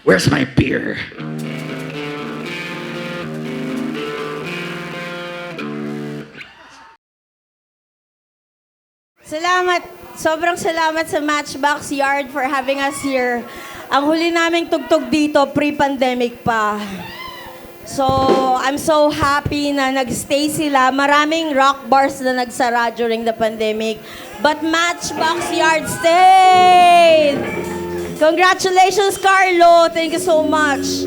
Where's my beer? Salamat. Sobrang salamat sa Matchbox Yard for having us here. Ang huli naming tugtog dito, pre-pandemic pa. So, I'm so happy na nag-stay sila. Maraming rock bars na nagsara during the pandemic. But Matchbox Yard stayed! Congratulations, Carlo! Thank you so much.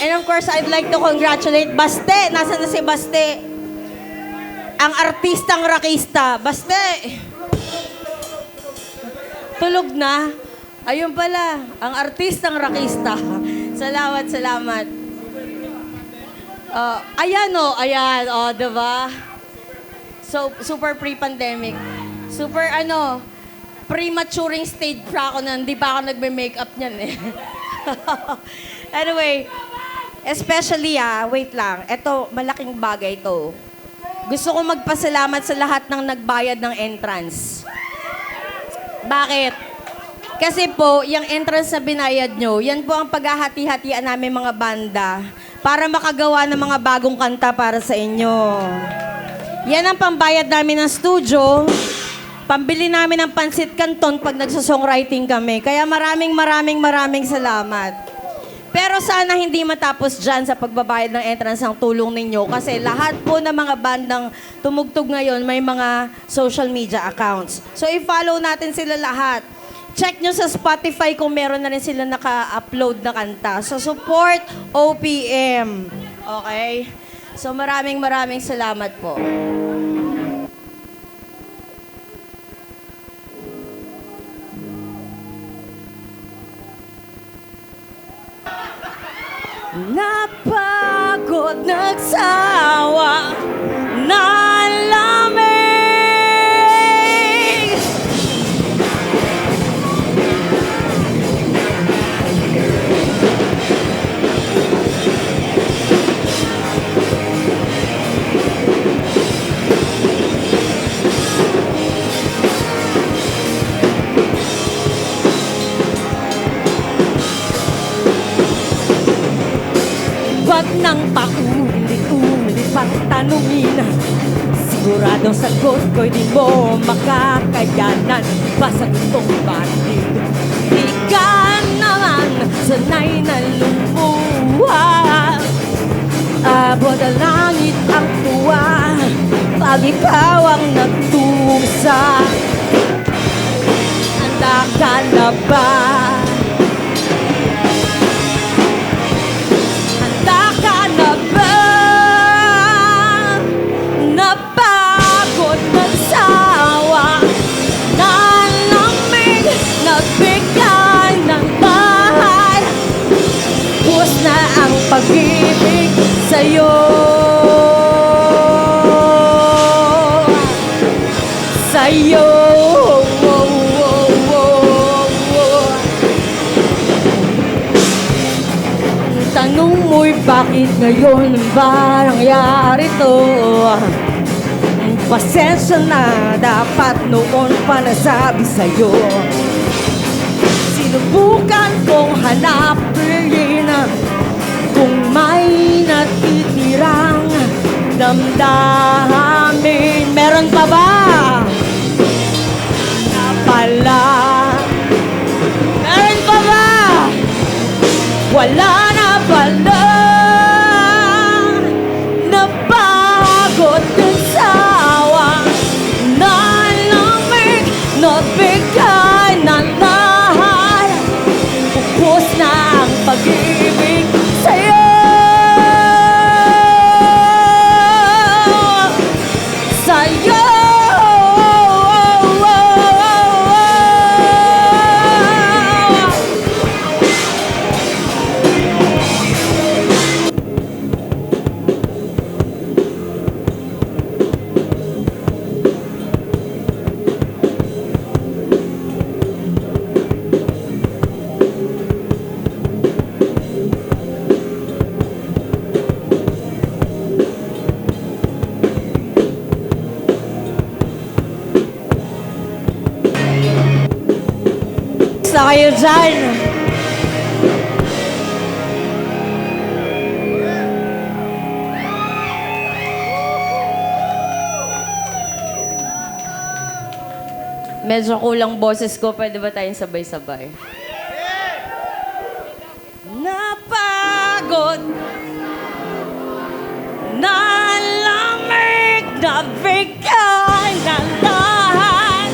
And of course, I'd like to congratulate Baste. Nasaan na si Baste? Ang artistang rakista. Baste! Tulog na. Ayun pala, ang artistang rakista. Salamat, salamat. Ayan, diba? So, super pre-pandemic. Super, prematuring stage pa ako na hindi pa ako nagme-makeup niyan eh. Anyway, especially wait lang. Ito, malaking bagay to. Gusto ko magpasalamat sa lahat ng nagbayad ng entrance. Bakit? Kasi po, yung entrance na binayad nyo, yan po ang paghahati-hatian namin mga banda para makagawa ng mga bagong kanta para sa inyo. Yan ang pambayad namin ng studio, pambili namin ng pansit canton pag nagsasongwriting kami. Kaya maraming salamat. Pero sana hindi matapos dyan sa pagbabayad ng entrance ng tulong ninyo kasi lahat po ng mga bandang tumugtog ngayon may mga social media accounts. So i-follow natin sila lahat. Check nyo sa Spotify kung meron na rin sila naka-upload na kanta. So support OPM. Okay? So maraming salamat po. Napagod, nagsawa, nalamig. Wag nang paulit-ulit pang tanungin. Siguradong sagot ko'y di mo makakayanan. Basta gustong bandid. Di ka naman sanay na lumuha. Abot ang langit ang tuwa pag ikaw ang nagtusa. Handa ka na ba? Pag-ibig sa'yo. Sa'yo. Tanong mo'y bakit ngayon ba nangyari to? Pasensya na, dapat noon pa nasabi sa'yo. Sinubukan kong hanapin kung may natitirang damdamin. Meron pa ba? Na pala. Meron pa ba? Wala na pala. Napagod ng sawa, nalamig, nagbigay ng lahat. Ubos na ang pag-ibig sa'yo. Sa'yo. Na kayo dyan. Medyo kulang boses ko. Pwede ba tayong sabay-sabay? Napagod, nalamig, nabigay na lahat.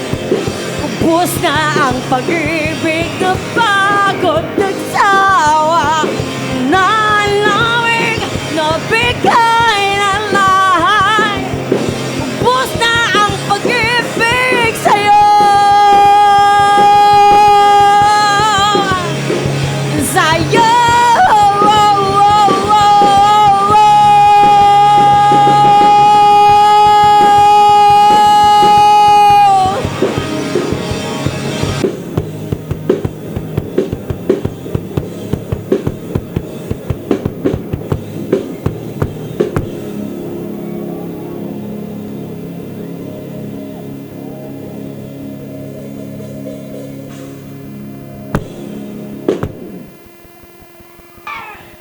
Ubus na ang pag-ibig, napagod, nagsawa. Nalamig, nabigay na lahat. Ubus na ang pag-ibig sa'yo. Sa'yo.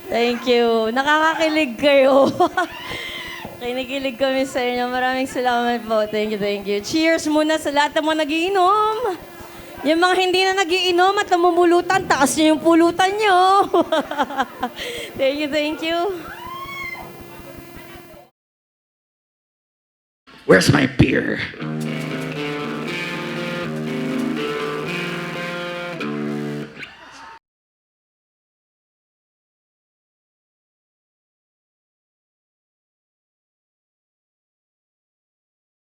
Thank you. Nakakakilig kayo. Kinikilig kami sa inyo. Maraming salamat po. Thank you, thank you. Cheers muna sa lahat ng mga nagiinom. Yung mga hindi na nagiinom at namumulutan, taas niyo yung pulutan niyo. Thank you, thank you. Where's my beer?